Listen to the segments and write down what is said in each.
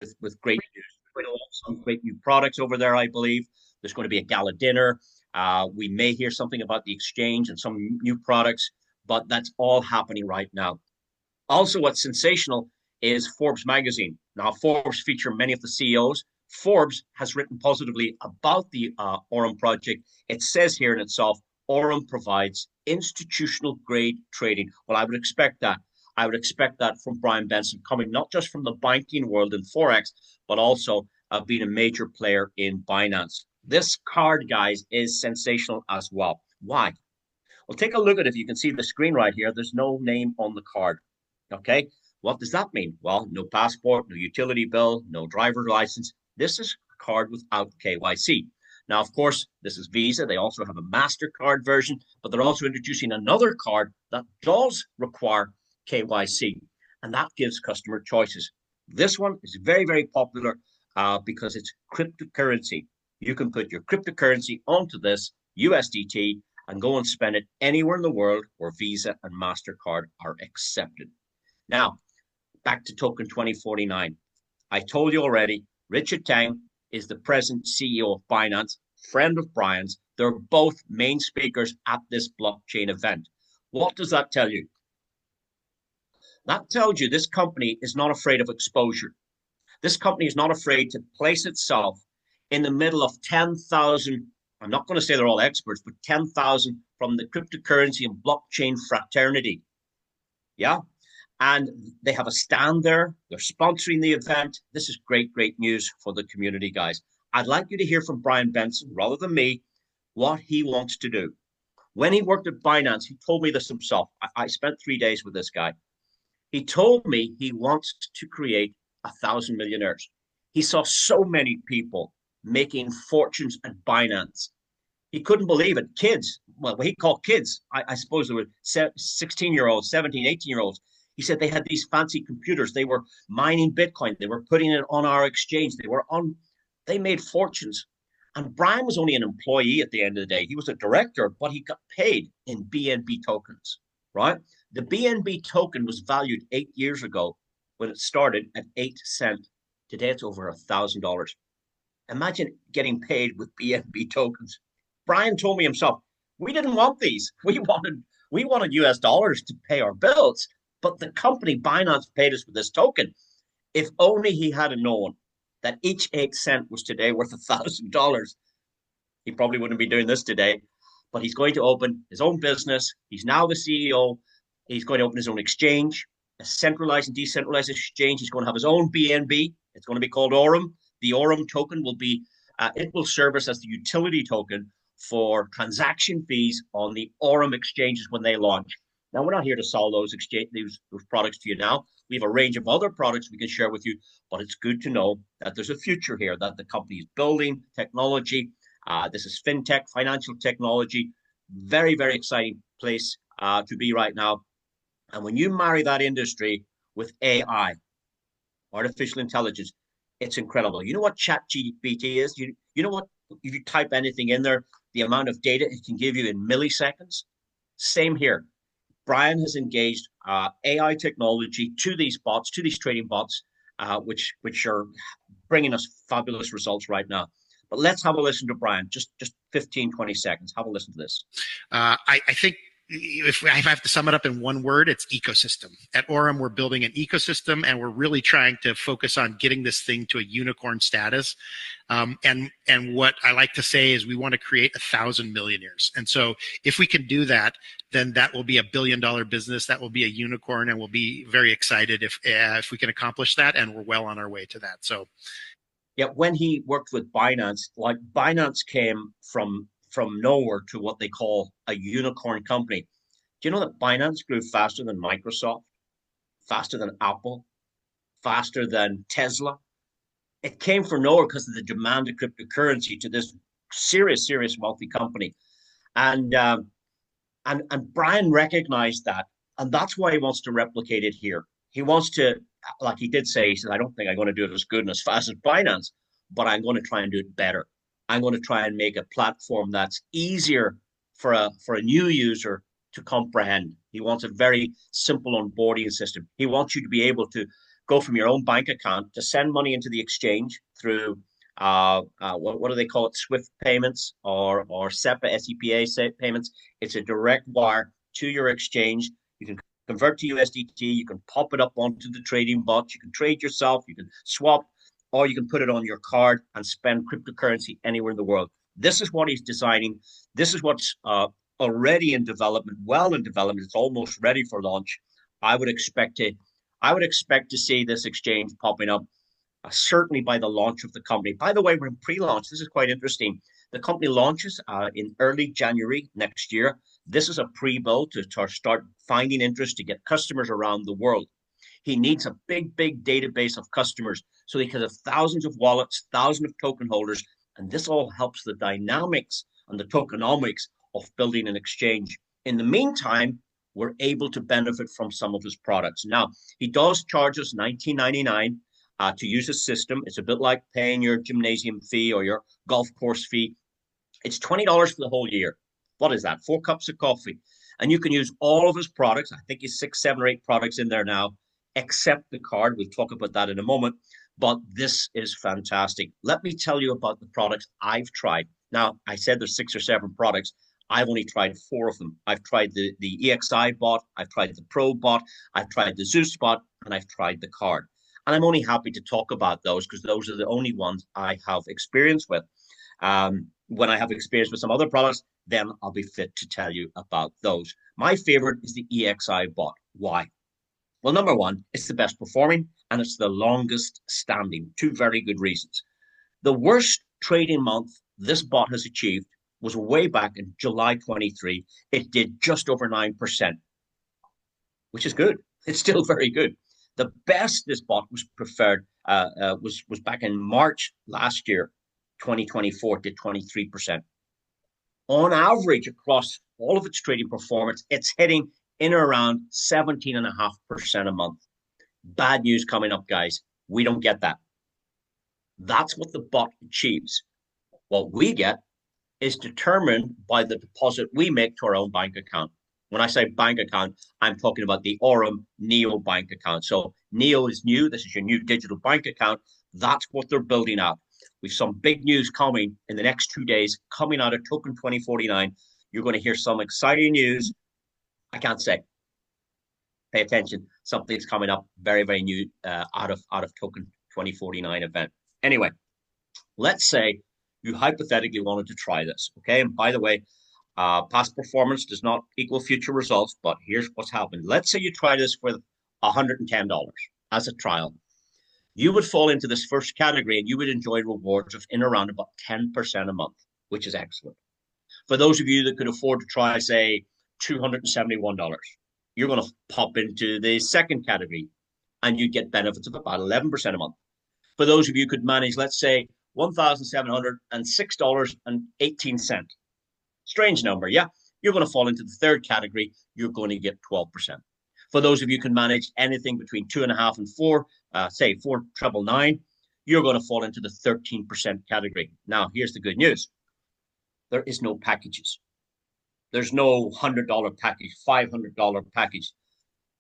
with great news. We're going to launch some great new products over there, I believe. There's going to be a gala dinner. We may hear something about the exchange and some new products, but that's all happening right now. Also, what's sensational is Forbes magazine. Now, Forbes feature many of the CEOs. Forbes has written positively about the Aurum project. It says here in itself, Aurum provides institutional grade trading. Well, I would expect that. I would expect that from Brian Benson, coming not just from the banking world in Forex, but also being a major player in Binance. This card, guys, is sensational as well. Why? Well, take a look at it. If you can see the screen right here, there's no name on the card. Okay. What does that mean? Well, no passport, no utility bill, no driver license. This is a card without KYC. Now, of course, this is Visa. They also have a MasterCard version, but they're also introducing another card that does require KYC, and that gives customer choices. This one is very, very popular because it's cryptocurrency. You can put your cryptocurrency onto this USDT and go and spend it anywhere in the world where Visa and MasterCard are accepted. Now, back to token 2049. I told you already, Richard Tang is the present CEO of Binance, friend of Brian's. They're both main speakers at this blockchain event. What does that tell you? That tells you this company is not afraid of exposure. This company is not afraid to place itself in the middle of 10,000. I'm not going to say they're all experts, but 10,000 from the cryptocurrency and blockchain fraternity. Yeah. And they have a stand there. They're sponsoring the event. This is great, great news for the community, guys. I'd like you to hear from Brian Benson, rather than me, what he wants to do. When he worked at Binance, he told me this himself. I spent 3 days with this guy. He told me he wants to create 1,000 millionaires. He saw so many people making fortunes at Binance. He couldn't believe it. Kids, well, what he called kids, I suppose they were 16-year-olds, 17, 18-year-olds. He said they had these fancy computers. They were mining Bitcoin. They were putting it on our exchange. They made fortunes. And Brian was only an employee at the end of the day. He was a director, but he got paid in BNB tokens, right? The BNB token was valued 8 years ago when it started at 8 cents. Today it's over $1,000. Imagine getting paid with BNB tokens. Brian told me himself, we didn't want these. We wanted US dollars to pay our bills, but the company Binance paid us with this token. If only he had known that each 8 cents was today worth $1,000, he probably wouldn't be doing this today. But he's going to open his own business. He's now the CEO. He's going to open his own exchange, a centralized and decentralized exchange. He's going to have his own BNB. It's going to be called Aurum. The Aurum token it will serve as the utility token for transaction fees on the Aurum exchanges when they launch. Now, we're not here to sell those products to you now. We have a range of other products we can share with you, but it's good to know that there's a future here, that the company is building technology. This is fintech, financial technology. Very, very exciting place to be right now. And when you marry that industry with AI, artificial intelligence, it's incredible. You know what ChatGPT is? You know what? If you type anything in there, the amount of data it can give you in milliseconds. Same here. Brian has engaged AI technology to these bots, to these trading bots, which are bringing us fabulous results right now. But let's have a listen to Brian. Just 15, 20 seconds. Have a listen to this. I think if I have to sum it up in one word, it's ecosystem. At Aurum, we're building an ecosystem, and we're really trying to focus on getting this thing to a unicorn status. And what I like to say is we want to create 1,000 millionaires. And so if we can do that, then that will be $1 billion business. That will be a unicorn, and we'll be very excited if we can accomplish that. And we're well on our way to that. So, yeah, when he worked with Binance, like Binance came from nowhere to what they call a unicorn company. Do you know that Binance grew faster than Microsoft, faster than Apple, faster than Tesla? It came from nowhere because of the demand of cryptocurrency to this serious wealthy company. And Brian recognized that. And that's why he wants to replicate it here. He wants to, like he did say, he said, I don't think I'm going to do it as good and as fast as Binance, but I'm going to try and do it better. I'm going to try and make a platform that's easier for a new user to comprehend. He wants a very simple onboarding system. He wants you to be able to go from your own bank account to send money into the exchange through what do they call it? Swift payments or SEPA payments. It's a direct wire to your exchange. You can convert to USDT. You can pop it up onto the trading bot. You can trade yourself. You can swap, or you can put it on your card and spend cryptocurrency anywhere in the world. This is what he's designing. This is what's already in development, well in development. It's almost ready for launch. I would expect to, I would expect to see this exchange popping up certainly by the launch of the company. By the way, we're in pre-launch. This is quite interesting. The company launches in early January next year. This is a pre-build to start finding interest to get customers around the world. He needs a big database of customers so he can have thousands of wallets, thousands of token holders, and this all helps the dynamics and the tokenomics of building an exchange. In the meantime, we're able to benefit from some of his products. Now, he does charge us $19.99 to use his system. It's a bit like paying your gymnasium fee or your golf course fee. It's $20 for the whole year. What is that? 4 cups of coffee. And you can use all of his products. I think he's 6, 7, or 8 products in there now, except the card. We'll talk about that in a moment. But this is fantastic. Let me tell you about the products I've tried. Now, I said there's 6 or 7 products. I've only tried 4 of them. I've tried the EXI bot, I've tried the Pro bot, I've tried the Zeus bot, and I've tried the card. And I'm only happy to talk about those because those are the only ones I have experience with. When I have experience with some other products, then I'll be fit to tell you about those. My favorite is the EXI bot. Why? Well, number one, it's the best performing and it's the longest standing. 2 very good reasons. The worst trading month this bot has achieved was way back in July 23. It did just over 9%, which is good. It's still very good. The best this bot was preferred was back in March last year, 2024, did 23%. On average, across all of its trading performance, it's hitting in around 17.5% a month. Bad news coming up, guys. We don't get that. That's what the bot achieves. What we get is determined by the deposit we make to our own bank account. When I say bank account, I'm talking about the Aurum Neo bank account. So Neo is new. This is your new digital bank account. That's what they're building out. We've some big news coming in the next 2 days, coming out of Token 2049. You're going to hear some exciting news. I can't say. Pay attention. Something's coming up very new out of Token 2049 event. Anyway, let's say you hypothetically wanted to try this. Okay. And by the way, past performance does not equal future results, but here's what's happened. Let's say you try this for $110 as a trial. You would fall into this first category and you would enjoy rewards of in around about 10% a month, which is excellent. For those of you that could afford to try, say, $271, you're going to pop into the second category and you get benefits of about 11% a month. For those of you who could manage, let's say, $1,706.18. Strange number, yeah? You're going to fall into the third category. You're going to get 12%. For those of you who can manage anything between 2.5 and 4, say 4,999, you're going to fall into the 13% category. Now, here's the good news. There is no packages. There's no $100 package, $500 package.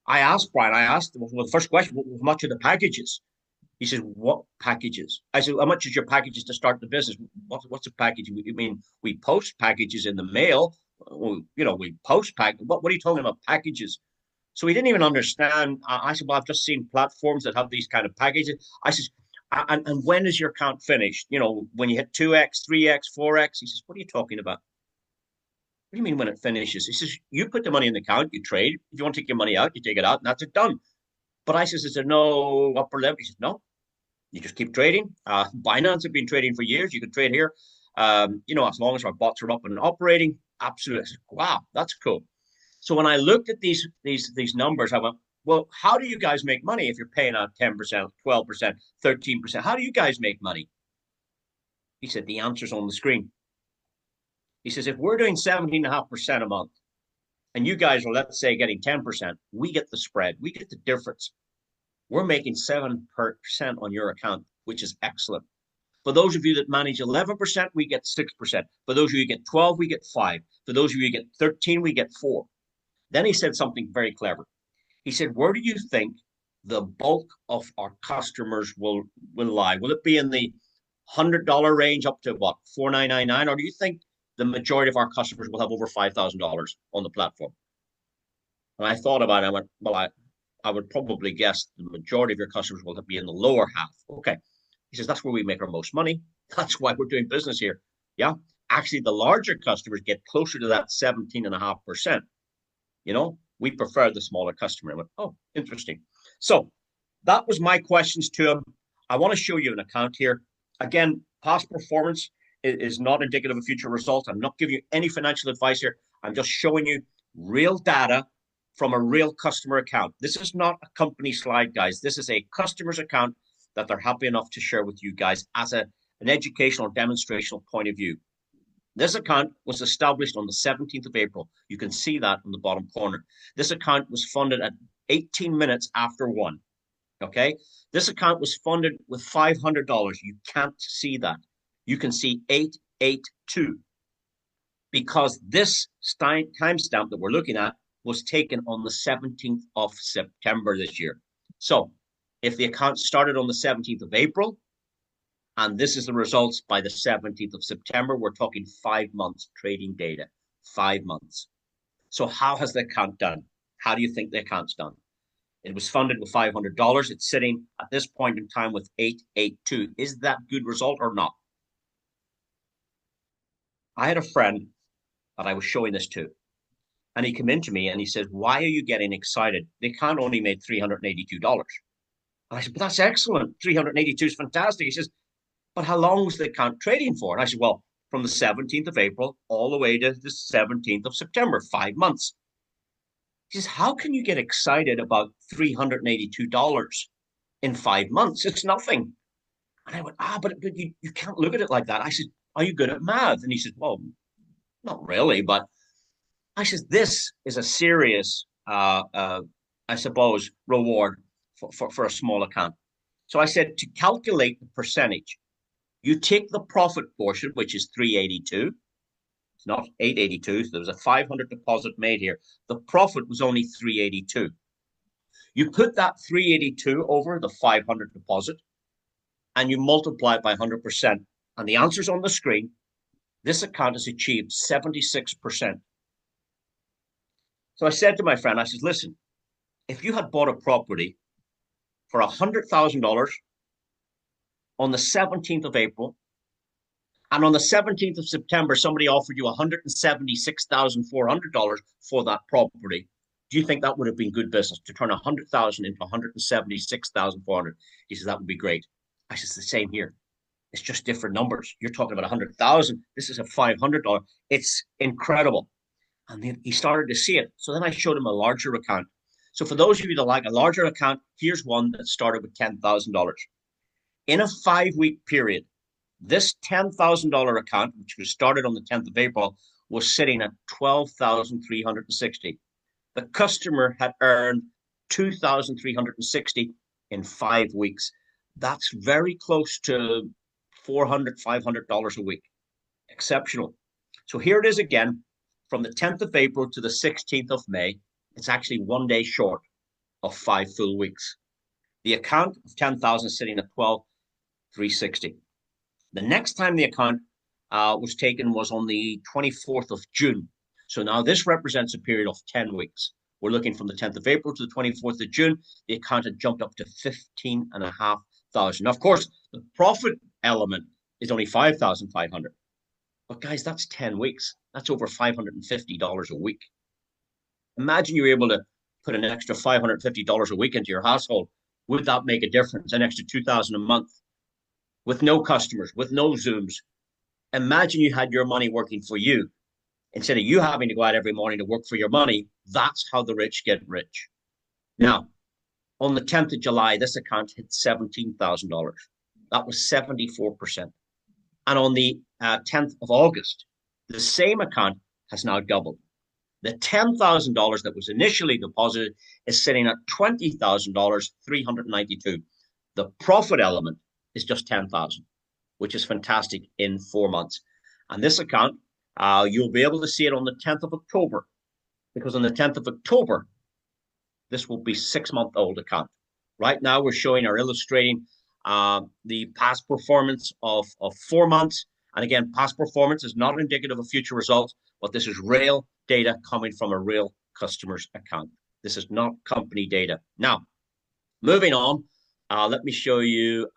I asked Brian, well, the first question, how much are the packages? He says, what packages? I said, how much is your packages to start the business? What's a package? You mean we post packages in the mail? We post pack. What are you talking about, packages? So he didn't even understand. I said, well, I've just seen platforms that have these kind of packages. I said, and when is your account finished? When you hit 2x, 3x, 4x? He says, what are you talking about? What do you mean when it finishes? He says, you put the money in the account, you trade. If you want to take your money out, you take it out, and that's it, done. But I says, is there no upper limit? He says, no. You just keep trading. Binance have been trading for years. You can trade here. As long as our bots are up and operating, absolutely. I said, wow, that's cool. So when I looked at these numbers, I went, well, how do you guys make money if you're paying out 10%, 12%, 13%? How do you guys make money? He said, the answer's on the screen. He says, if we're doing 17.5% a month, and you guys are, let's say, getting 10%, we get the spread. We get the difference. We're making 7% on your account, which is excellent. For those of you that manage 11%, we get 6%. For those of you who get 12, we get 5. For those of you who get 13, we get 4. Then he said something very clever. He said, where do you think the bulk of our customers will lie? Will it be in the $100 range up to what, 4,999, or do you think the majority of our customers will have over $5,000 on the platform? And I thought about it. I went, well, I would probably guess the majority of your customers will be in the lower half. Okay. He says, that's where we make our most money. That's why we're doing business here. Yeah. Actually, the larger customers get closer to that 17.5%. You know, we prefer the smaller customer. I went, oh, interesting. So that was my questions to him. I want to show you an account here. Again, past performance is not indicative of future results. I'm not giving you any financial advice here. I'm just showing you real data from a real customer account. This is not a company slide, guys. This is a customer's account that they're happy enough to share with you guys as an educational demonstrational point of view. This account was established on the 17th of April. You can see that in the bottom corner. This account was funded at 18 minutes after 1. Okay? This account was funded with $500. You can't see that. You can see 882 because this timestamp that we're looking at was taken on the 17th of September this year. So if the account started on the 17th of April, and this is the results by the 17th of September, we're talking 5 months trading data, 5 months. So how has the account done? How do you think the account's done? It was funded with $500. It's sitting at this point in time with 882. Is that good result or not? I had a friend that I was showing this to, and he came in to me and he said, why are you getting excited? The account only made $382. And I said, but that's excellent. 382 is fantastic. He says, but how long was the account trading for? And I said, well, from the 17th of April all the way to the 17th of September, 5 months. He says, how can you get excited about $382 in 5 months? It's nothing. And I went, but you can't look at it like that. I said, are you good at math? And he said, well, not really, but I said, this is a serious, I suppose, reward for a small account. So I said, to calculate the percentage, you take the profit portion, which is 382. It's not 882. So there was a 500 deposit made here. The profit was only 382. You put that 382 over the 500 deposit, and you multiply it by 100%. And the answer's on the screen. This account has achieved 76%. So I said to my friend, I said, listen, if you had bought a property for $100,000 on the 17th of April, and on the 17th of September, somebody offered you $176,400 for that property, do you think that would have been good business to turn 100,000 into 176,400? He says, that would be great. I said, it's the same here. It's just different numbers. You're talking about 100,000. This is a $500. It's incredible. And then he started to see it. So then I showed him a larger account. So for those of you that like a larger account, here's one that started with $10,000. In a 5-week period, this $10,000 account, which was started on the 10th of April, was sitting at $12,360. The customer had earned $2,360 in 5 weeks. That's very close to $400, $500 a week. Exceptional. So here it is again, from the 10th of April to the 16th of May. It's actually 1 day short of 5 full weeks. The account of 10,000 is sitting at 12,360. The next time the account was taken was on the 24th of June. So now this represents a period of 10 weeks. We're looking from the 10th of April to the 24th of June. The account had jumped up to 15,500. Now, of course, the profit element is only 5,500. But guys, that's 10 weeks. That's over $550 a week. Imagine you're able to put an extra $550 a week into your household. Would that make a difference? An extra $2,000 a month with no customers, with no Zooms. Imagine you had your money working for you instead of you having to go out every morning to work for your money. That's how the rich get rich. Now, on the 10th of July, this account hit $17,000. That was 74%. And on the 10th of August, the same account has now doubled. The $10,000 that was initially deposited is sitting at $20,000, 392. The profit element is just 10,000, which is fantastic in 4 months. And this account, you'll be able to see it on the 10th of October, because on the 10th of October, this will be 6-month-old account. Right now, we're showing or illustrating the past performance of 4 months. And again, past performance is not indicative of future results, but this is real data coming from a real customer's account. This is not company data. Now, moving on, let me show you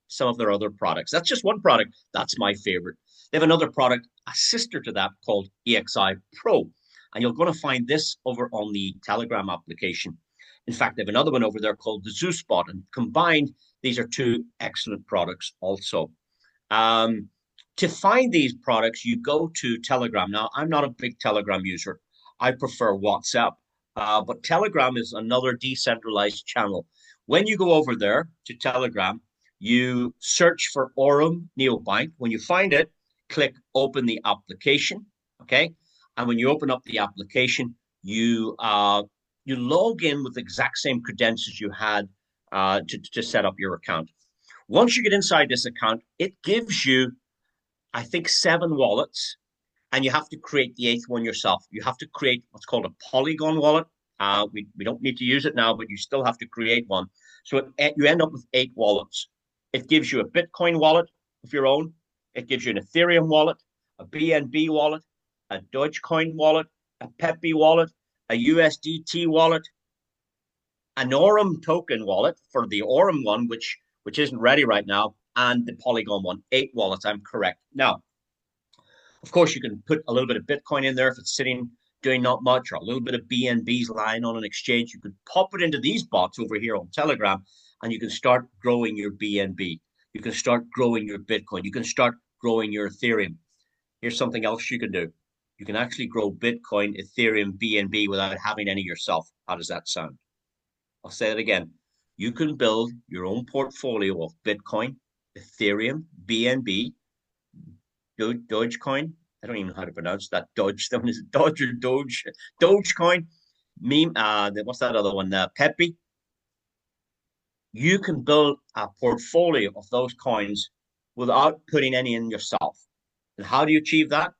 some of their other products. That's just one product. That's my favorite. They have another product, a sister to that, called EXI Pro. And you're going to find this over on the Telegram application. In fact, they have another one over there called the ZooSpot. And combined, these are two excellent products also. To find these products, you go to Telegram. Now, I'm not a big Telegram user. I prefer WhatsApp. But Telegram is another decentralized channel. When you go over there to Telegram, you search for Aurum Neobank. When you find it, click open the application. Okay. And when you open up the application, you log in with the exact same credentials you had to set up your account. Once you get inside this account, it gives you, I think, 7 wallets, and you have to create the 8th one yourself. You have to create what's called a Polygon wallet. We don't need to use it now, but you still have to create one. So you end up with 8 wallets. It gives you a Bitcoin wallet of your own. It gives you an Ethereum wallet, a BNB wallet, a Dogecoin wallet, a Pepe wallet, a USDT wallet, an Aurum token wallet for the Aurum one, which isn't ready right now, and the Polygon one. 8 wallets, I'm correct. Now, of course, you can put a little bit of Bitcoin in there if it's sitting doing not much, or a little bit of BNBs lying on an exchange. You could pop it into these bots over here on Telegram, and you can start growing your BNB. You can start growing your Bitcoin. You can start growing your Ethereum. Here's something else you can do. You can actually grow Bitcoin, Ethereum, BNB without having any yourself. How does that sound? I'll say it again. You can build your own portfolio of Bitcoin, Ethereum, BNB, Dogecoin. I don't even know how to pronounce that. Doge. Is it Doge or Doge? Dogecoin. Meme. What's that other one? Pepe. You can build a portfolio of those coins without putting any in yourself. And how do you achieve that?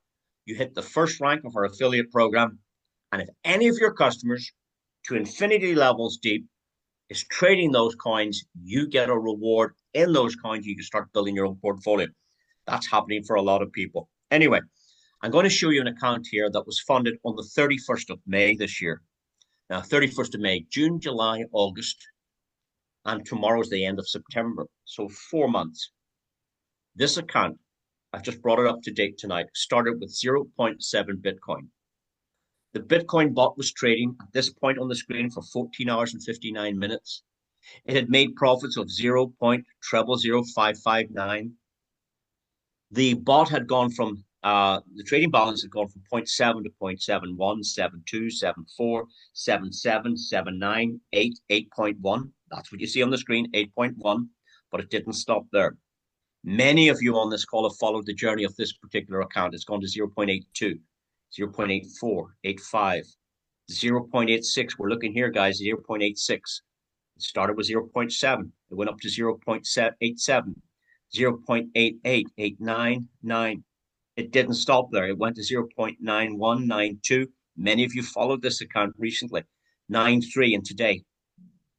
You hit the first rank of our affiliate program. And if any of your customers to infinity levels deep is trading those coins, you get a reward in those coins. You can start building your own portfolio. That's happening for a lot of people. Anyway, I'm going to show you an account here that was funded on the 31st of May this year. Now, 31st of May, June, July, August, and tomorrow's the end of September. So 4 months. This account, I've just brought it up to date tonight, started with 0.7 Bitcoin. The Bitcoin bot was trading at this point on the screen for 14 hours and 59 minutes. It had made profits of 0.00559. The bot had gone from the trading balance had gone from 0.7 to 0.71, 72, 74, 77, 79, 8, 8.1. That's what you see on the screen, 8.1, but it didn't stop there. Many of you on this call have followed the journey of this particular account. It's gone to 0.82, 0.84, 85, 0.86. We're looking here, guys, 0.86. It started with 0.7. It went up to 0.87, 0.88, It didn't stop there. It went to 0.9192. Many of you followed this account recently. 93, and today,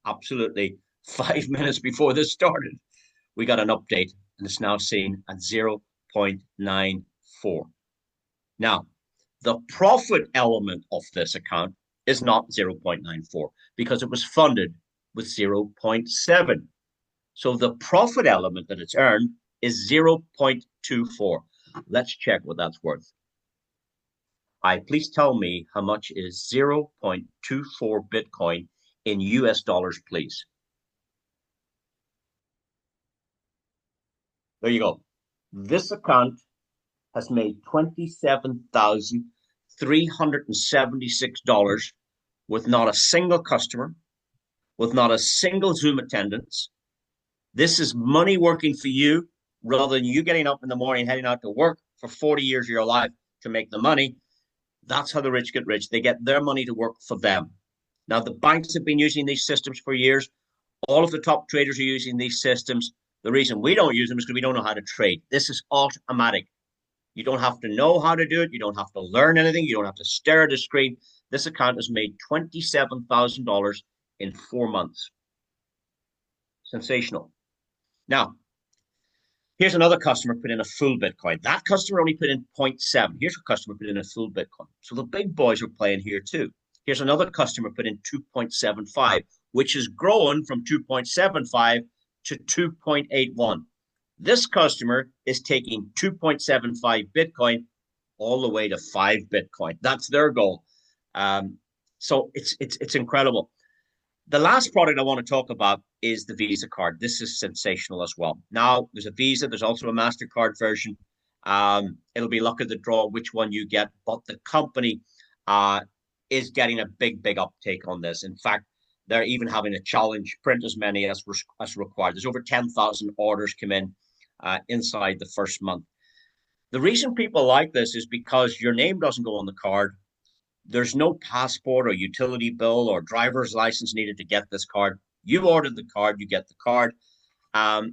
absolutely 5 minutes before this started, we got an update, and it's now seen at 0.94. Now, the profit element of this account is not 0.94 because it was funded with 0.7. So the profit element that it's earned is 0.24. Let's check what that's worth. Please tell me how much is 0.24 Bitcoin in US dollars, please. There you go. This account has made $27,376 with not a single customer, with not a single Zoom attendance. This is money working for you rather than you getting up in the morning, heading out to work for 40 years of your life to make the money. That's how the rich get rich. They get their money to work for them. Now, the banks have been using these systems for years. All of the top traders are using these systems. The reason we don't use them is because we don't know how to trade. This is automatic. You don't have to know how to do it. You don't have to learn anything. You don't have to stare at a screen. This account has made $27,000 in 4 months. Sensational. Now, here's another customer put in a full Bitcoin. That customer only put in 0.7. Here's a customer put in a full Bitcoin. So the big boys are playing here too. Here's another customer put in 2.75, which is growing from 2.75 to 2.81. This customer is taking 2.75 Bitcoin all the way to 5 Bitcoin. That's their goal. So it's incredible. The last product I want to talk about is the Visa card. This is sensational as well. Now, there's a Visa. There's also a MasterCard version. It'll be luck of the draw which one you get, but the company is getting a big uptake on this. In fact, they're even having a challenge, print as many as required. There's over 10,000 orders come in inside the first month. The reason people like this is because your name doesn't go on the card. There's no passport or utility bill or driver's license needed to get this card. You ordered the card, you get the card.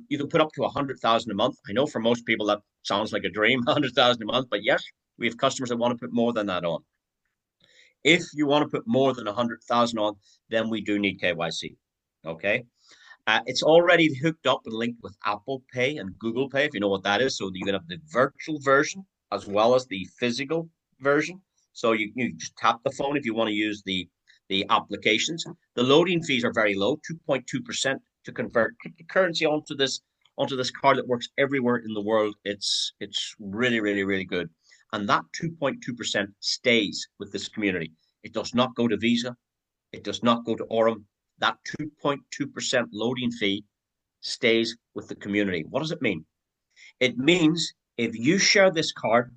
You can put up to 100,000 a month. I know for most people that sounds like a dream, 100,000 a month, but yes, we have customers that want to put more than that on. If you want to put more than 100,000 on, then we do need KYC. Okay. It's already hooked up and linked with Apple Pay and Google Pay, if you know what that is. So you can have the virtual version as well as the physical version. So you just tap the phone if you want to use the applications. The loading fees are very low, 2.2% to convert cryptocurrency onto this card that works everywhere in the world. It's really good. And that 2.2% stays with this community. It does not go to Visa. It does not go to Aurum. That 2.2% loading fee stays with the community. What does it mean? It means if you share this card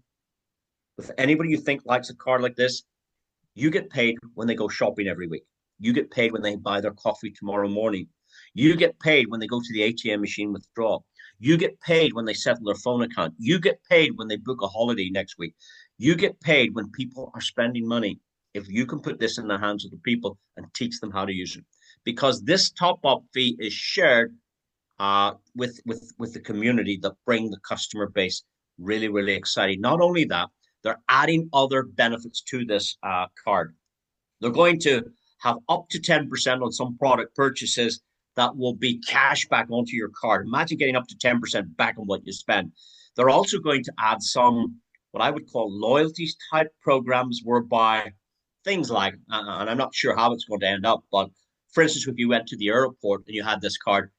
with anybody you think likes a card like this, you get paid when they go shopping every week. You get paid when they buy their coffee tomorrow morning. You get paid when they go to the ATM machine withdraw. You get paid when they settle their phone account. You get paid when they book a holiday next week. You get paid when people are spending money. If you can put this in the hands of the people and teach them how to use it. Because this top-up fee is shared with the community that bring the customer base really exciting. Not only that, they're adding other benefits to this card. They're going to have up to 10% on some product purchases that will be cash back onto your card. Imagine getting up to 10% back on what you spend. They're also going to add some, what I would call loyalties type programs, whereby things like, and I'm not sure how it's going to end up, but for instance, if you went to the airport and you had this card,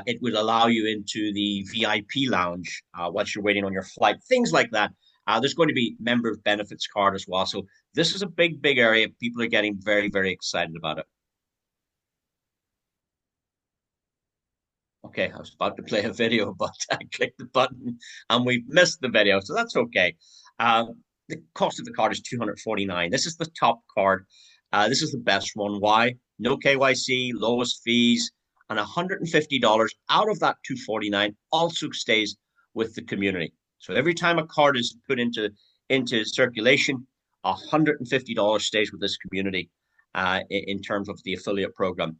it would allow you into the VIP lounge once you're waiting on your flight, things like that. There's going to be member benefits card as well. So this is a big area. People are getting very excited about it. Okay, I was about to play a video, but I clicked the button and we missed the video, so that's okay. The cost of the card is $249. This is the top card. This is the best one. Why? No KYC, lowest fees, and $150 out of that $249 also stays with the community. So every time a card is put into circulation, $150 stays with this community in terms of the affiliate program.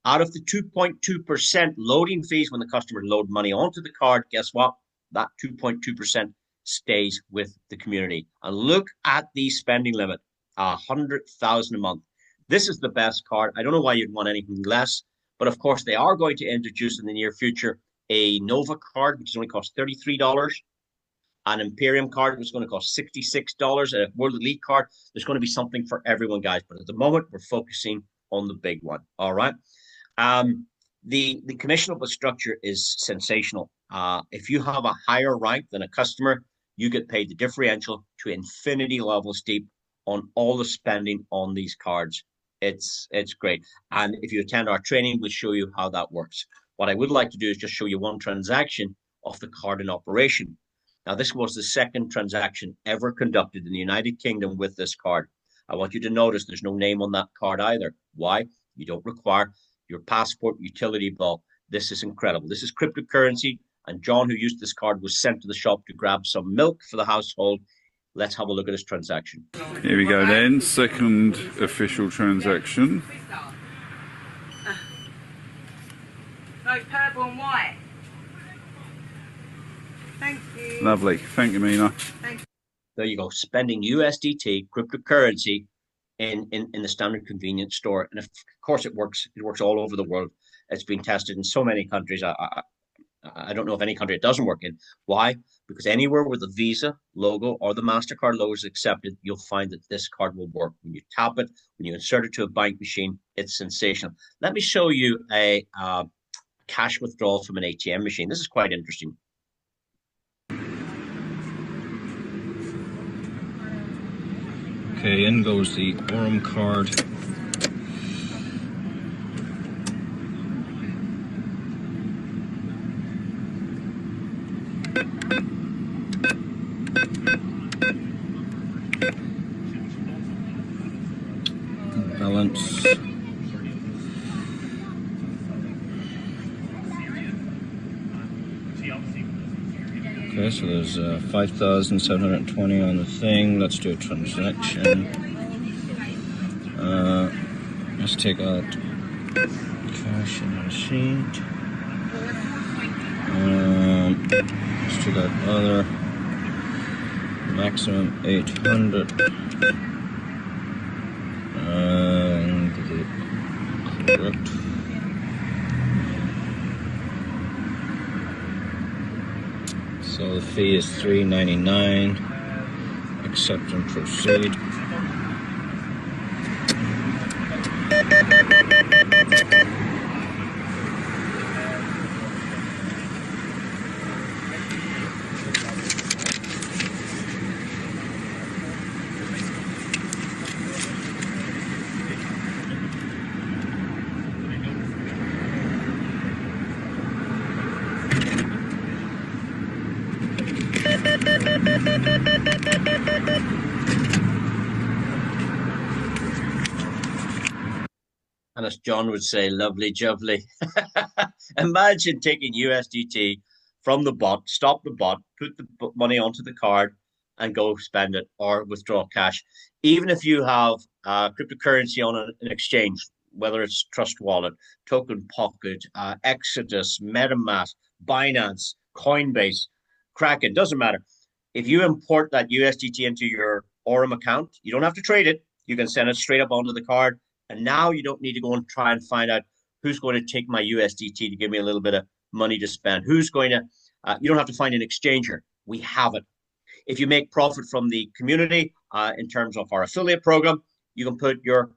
Out of the 2.2% loading fees when the customers load money onto the card, guess what? That 2.2% stays with the community. And look at the spending limit, 100,000 a month. This is the best card. I don't know why you'd want anything less, but of course they are going to introduce in the near future a Nova card, which is only cost $33, an Imperium card, which is going to cost $66, a World Elite card. There's going to be something for everyone, guys. But at the moment, we're focusing on the big one. All right. The commissionable structure is sensational. If you have a higher rank than a customer, you get paid the differential to infinity levels deep on all the spending on these cards. It's great. And if you attend our training, we'll show you how that works. What I would like to do is just show you one transaction of the card in operation. Now, this was the second transaction ever conducted in the United Kingdom with this card. I want you to notice there's no name on that card either. Why? You don't require your passport, utility bill. This is incredible. This is cryptocurrency. And John, who used this card, was sent to the shop to grab some milk for the household. Let's have a look at this transaction. Here we go then, second official transaction. No, purple and white. Thank you. Lovely. Thank you, Mina. Thank you. There you go. Spending USDT, cryptocurrency, in the standard convenience store. And of course, it works. It works all over the world. It's been tested in so many countries. I don't know of any country it doesn't work in. Why? Because anywhere where the Visa logo or the MasterCard logo is accepted, you'll find that this card will work. When you tap it, when you insert it to a bank machine, it's sensational. Let me show you a cash withdrawal from an ATM machine. This is quite interesting. Okay, in goes the Aurum card. Balance. Okay, so there's 5,720 on the thing. Let's do a transaction. Let's take out cash in the receipt. Let's take out other. Maximum 800. Correct. So the fee is $3.99. Accept and proceed. And as John would say, lovely jubbly. Imagine taking USDT from the bot, stop the bot, put the money onto the card, and go spend it or withdraw cash. Even if you have cryptocurrency on an exchange, whether it's Trust Wallet, Token Pocket, Exodus, MetaMask, Binance, Coinbase, Kraken, doesn't matter. If you import that USDT into your Aurum account, you don't have to trade it. You can send it straight up onto the card. And now you don't need to go and try and find out who's going to take my USDT to give me a little bit of money to spend. Who's going to, you don't have to find an exchanger. We have it. If you make profit from the community in terms of our affiliate program, you can put your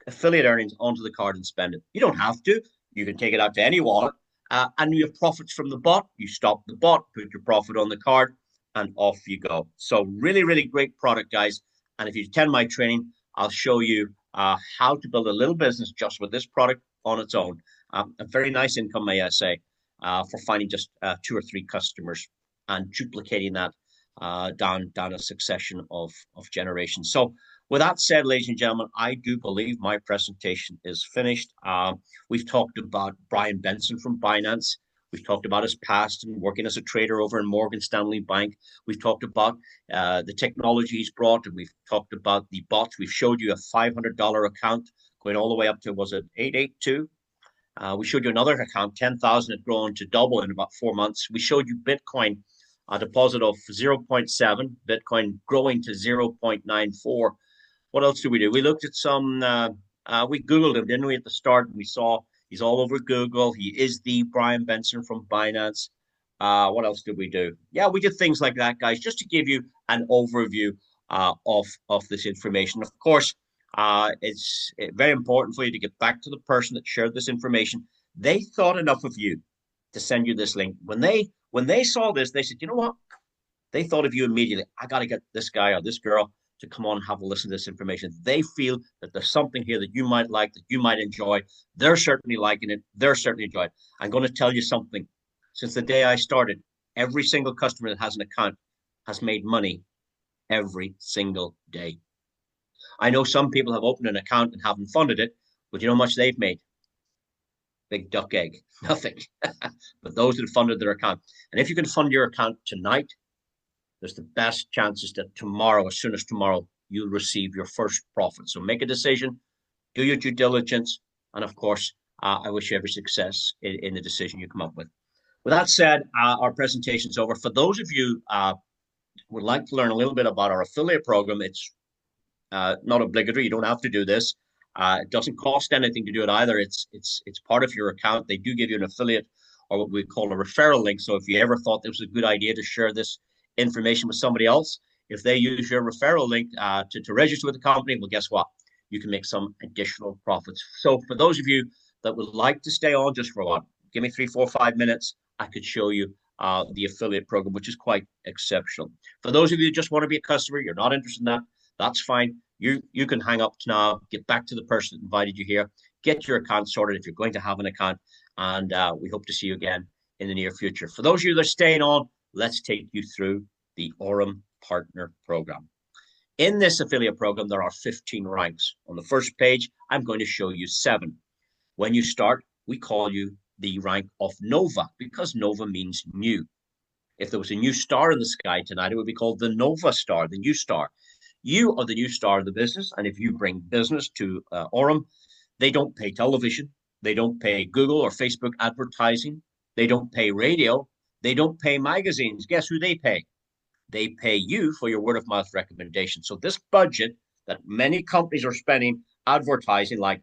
affiliate earnings onto the card and spend it. You don't have to. You can take it out to any wallet. And you have profits from the bot. You stop the bot, put your profit on the card, and off you go. So really, really great product, guys. And if you attend my training, I'll show you how to build a little business just with this product on its own. A very nice income, may I say, for finding just 2 or 3 customers and duplicating that down a succession of generations. So with that said, ladies and gentlemen, I do believe my presentation is finished. We've talked about Brian Benson from Binance. We've talked about his past and working as a trader over in Morgan Stanley Bank. We've talked about the technology he's brought, and we've talked about the bots. We've showed you a $500 account going all the way up to, was it 882? We showed you another account, 10,000 had grown to double in about 4 months. We showed you Bitcoin, a deposit of 0.7, Bitcoin growing to 0.94. What else did we do? We looked at some, we Googled him, didn't we, at the start? And we saw he's all over Google. He is the Brian Benson from Binance. What else did we do? Yeah, we did things like that, guys, just to give you an overview of this information. Of course, it's very important for you to get back to the person that shared this information. They thought enough of you to send you this link. When they saw this, they said, you know what? They thought of you immediately. I got to get this guy or this girl to come on and have a listen to this information. They feel that there's something here that you might like, that you might enjoy. They're certainly liking it. They're certainly enjoying it. I'm going to tell you something. Since the day I started, every single customer that has an account has made money every single day. I know some people have opened an account and haven't funded it, but you know how much they've made? Big duck egg, nothing. But those that have funded their account. And if you can fund your account tonight, there's the best chances that tomorrow, as soon as tomorrow, you'll receive your first profit. So make a decision, do your due diligence, and of course, I wish you every success in the decision you come up with. With that said, our presentation's over. For those of you who would like to learn a little bit about our affiliate program, it's not obligatory. You don't have to do this. It doesn't cost anything to do it either. It's part of your account. They do give you an affiliate or what we call a referral link. So if you ever thought it was a good idea to share this information with somebody else, if they use your referral link to register with the company, well, guess what? You can make some additional profits. So for those of you that would like to stay on just for what, give me 3, 4, 5 minutes, I could show you the affiliate program, which is quite exceptional. For those of you who just want to be a customer, you're not interested in that, that's fine. You can hang up now, get back to the person that invited you here, get your account sorted if you're going to have an account, and we hope to see you again in the near future. For those of you that are staying on, let's take you through the Aurum Partner Program. In this affiliate program, there are 15 ranks. On the first page, I'm going to show you 7. When you start, we call you the rank of Nova because Nova means new. If there was a new star in the sky tonight, it would be called the Nova Star, the new star. You are the new star of the business, and if you bring business to Aurum, they don't pay television, they don't pay Google or Facebook advertising, they don't pay radio, they don't pay magazines. Guess who they pay? They pay you for your word of mouth recommendation. So this budget that many companies are spending advertising, like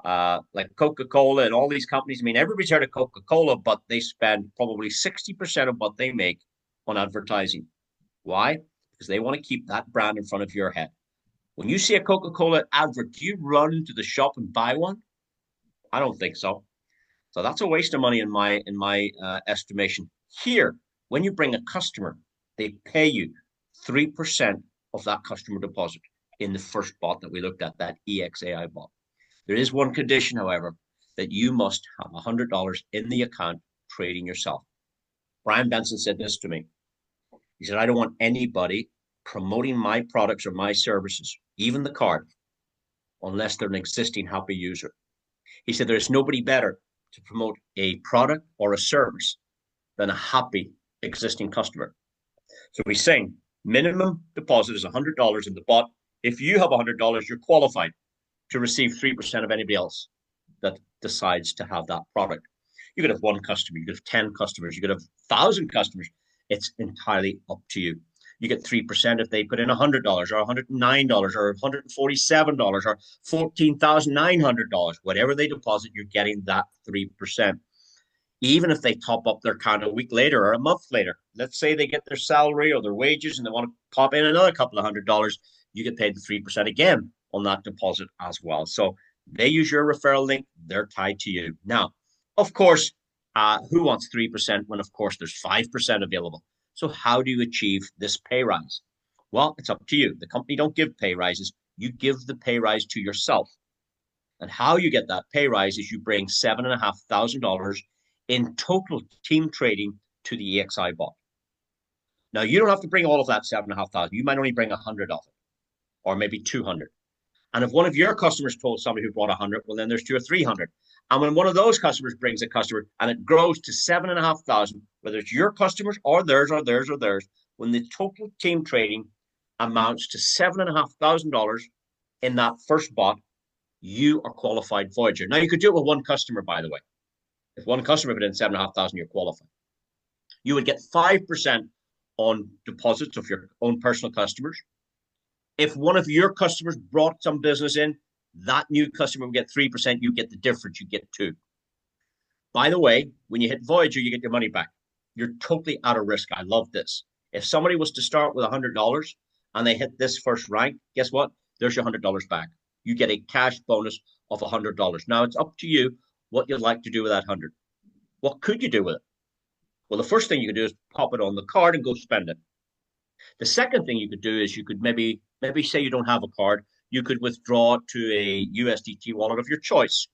Coca-Cola and all these companies, I mean, everybody's heard of Coca-Cola, but they spend probably 60% of what they make on advertising. Why? Because they want to keep that brand in front of your head. When you see a Coca-Cola advert, do you run to the shop and buy one? I don't think so. So that's a waste of money in my estimation. Here, when you bring a customer, they pay you 3% of that customer deposit in the first bot that we looked at, that EXAI bot. There is one condition, however, that you must have $100 in the account trading yourself. Brian Benson said this to me. He said, I don't want anybody promoting my products or my services, even the card, unless they're an existing happy user. He said, there's nobody better to promote a product or a service than a happy existing customer. So he's saying minimum deposit is $100 in the bot. If you have $100, you're qualified to receive 3% of anybody else that decides to have that product. You could have 1 customer, you could have 10 customers, you could have 1,000 customers. It's entirely up to you. You get 3% if they put in $100 or $109 or $147 or $14,900. Whatever they deposit, you're getting that 3%. Even if they top up their account a week later or a month later, let's say they get their salary or their wages and they want to pop in another couple of $100, you get paid the 3% again on that deposit as well. So they use your referral link, they're tied to you. Now, of course, who wants 3% when, of course, there's 5% available? So how do you achieve this pay rise? Well, it's up to you. The company don't give pay rises. You give the pay rise to yourself. And how you get that pay rise is you bring $7,500 in total team trading to the EXI bot. Now, you don't have to bring all of that $7,500. You might only bring 100 of it, or maybe 200. And if one of your customers told somebody who brought 100, well, then there's 200 or 300. And when one of those customers brings a customer and it grows to 7,500, whether it's your customers or theirs or theirs or theirs, when the total team trading amounts to $7,500 in that first bot, you are qualified Voyager. Now, you could do it with 1 customer, by the way. If 1 customer put in 7,500, you're qualified. You would get 5% on deposits of your own personal customers. If one of your customers brought some business in, that new customer will get 3%. You get the difference. You get 2. By the way, when you hit Voyager, you get your money back. You're totally out of risk. I love this. If somebody was to start with $100 and they hit this first rank, guess what? There's your $100 back. You get a cash bonus of $100. Now, it's up to you what you'd like to do with that 100. What could you do with it? Well, the first thing you could do is pop it on the card and go spend it. The second thing you could do is you could maybe say you don't have a card, you could withdraw it to a USDT wallet of your choice.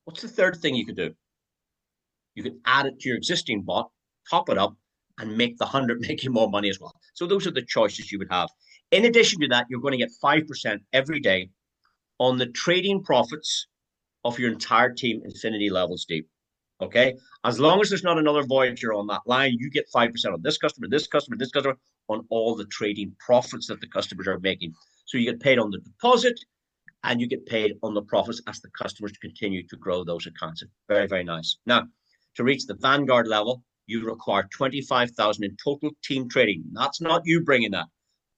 What's the third thing you could do? You could add it to your existing bot, top it up, and make the 100 make you more money as well. So those are the choices you would have. In addition to that, you're going to get 5% every day on the trading profits of your entire team infinity levels deep. Okay, as long as there's not another Voyager on that line, you get 5% on this customer, this customer, this customer, on all the trading profits that the customers are making. So you get paid on the deposit and you get paid on the profits as the customers continue to grow those accounts. Very, very nice. Now, to reach the Vanguard level, you require 25,000 in total team trading. That's not you bringing that.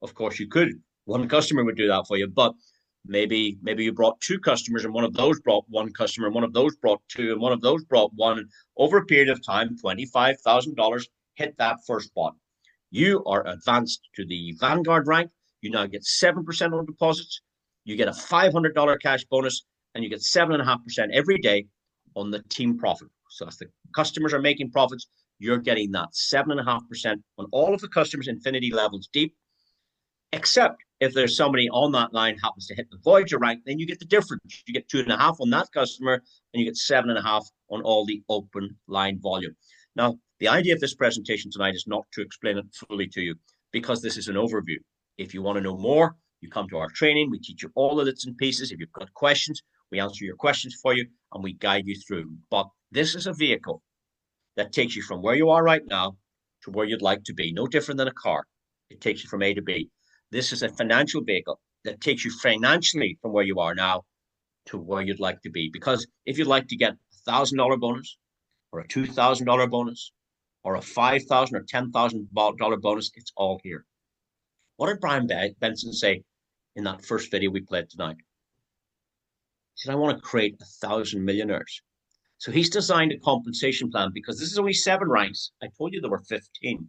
Of course, you could One customer would do that for you, but maybe you brought two customers, and one of those brought one customer, and one of those brought two, and one of those brought one. And over a period of time, $25,000 hit that first one. You are advanced to the Vanguard rank. You now get 7% on deposits. You get a $500 cash bonus, and you get 7.5% every day on the team profit. So as the customers are making profits, you're getting that 7.5% on all of the customers' infinity levels deep, except if there's somebody on that line happens to hit the Voyager rank, then you get the difference. You get 2.5 on that customer, and you get 7.5 on all the open line volume. Now, the idea of this presentation tonight is not to explain it fully to you, because this is an overview. If you want to know more, you come to our training. We teach you all the bits and pieces. If you've got questions, we answer your questions for you, and we guide you through. But this is a vehicle that takes you from where you are right now to where you'd like to be. No different than a car. It takes you from A to B. This is a financial vehicle that takes you financially from where you are now to where you'd like to be. Because if you'd like to get a $1,000 bonus, or a $2,000 bonus, or a $5,000 or $10,000 bonus, it's all here. What did Brian Benson say in that first video we played tonight? He said, I want to create 1,000 millionaires. So he's designed a compensation plan, because this is only 7 ranks. I told you there were 15.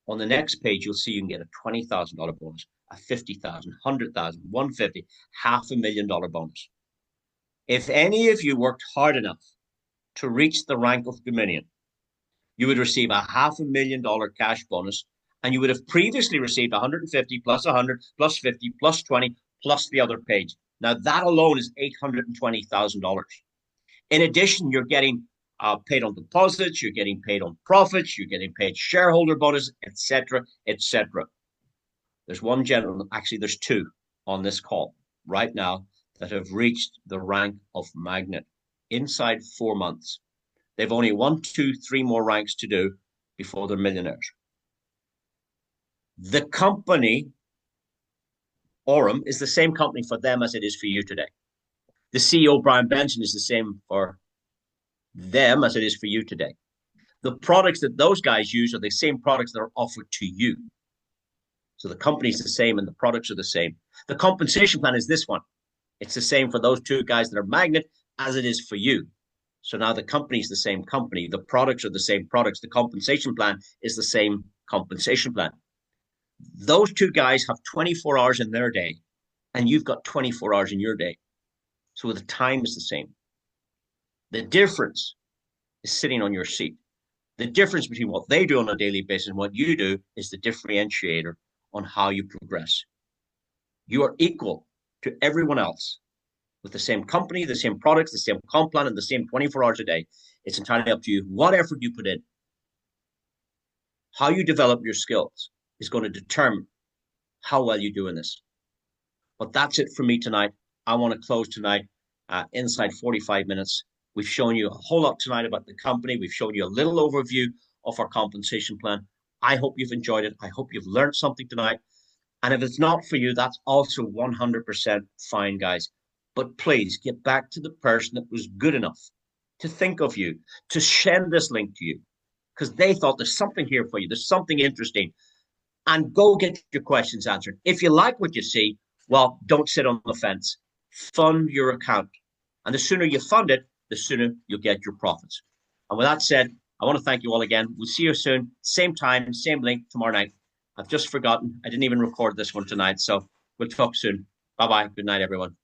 On the next page, you'll see you can get a $20,000 bonus, a $50,000, $100,000, $150,000, $500,000 bonus. If any of you worked hard enough to reach the rank of Dominion, you would receive a $500,000 cash bonus, and you would have previously received 150 plus 100 plus 50 plus 20 plus the other page. Now that alone is $820,000. In addition, you're getting paid on deposits, you're getting paid on profits, you're getting paid shareholder bonus, etc., etc. There's one gentleman, actually there's 2 on this call right now that have reached the rank of Magnet inside 4 months. They've only 1, 2, 3 more ranks to do before they're millionaires. The company, Aurum, is the same company for them as it is for you today. The CEO, Brian Benson, is the same for them as it is for you today. The products that those guys use are the same products that are offered to you. So the company's the same and the products are the same. The compensation plan is this one. It's the same for those 2 guys that are Magnet as it is for you. So now the company's the same company. The products are the same products. The compensation plan is the same compensation plan. Those 2 guys have 24 hours in their day, and you've got 24 hours in your day. So the time is the same. The difference is sitting on your seat. The difference between what they do on a daily basis and what you do is the differentiator on how you progress. You are equal to everyone else with the same company, the same products, the same comp plan, and the same 24 hours a day. It's entirely up to you what effort you put in. How you develop your skills is going to determine how well you do in this. But that's it for me tonight. I want to close tonight inside 45 minutes. We've shown you a whole lot tonight about the company. We've shown you a little overview of our compensation plan. I hope you've enjoyed it. I hope you've learned something tonight. And if it's not for you, that's also 100% fine, guys. But please get back to the person that was good enough to think of you, to send this link to you, because they thought there's something here for you. There's something interesting. And go get your questions answered. If you like what you see, well, don't sit on the fence. Fund your account. And the sooner you fund it, the sooner you'll get your profits. And with that said, I want to thank you all again. We'll see you soon. Same time, same link tomorrow night. I've just forgotten. I didn't even record this one tonight. So we'll talk soon. Bye-bye. Good night, everyone.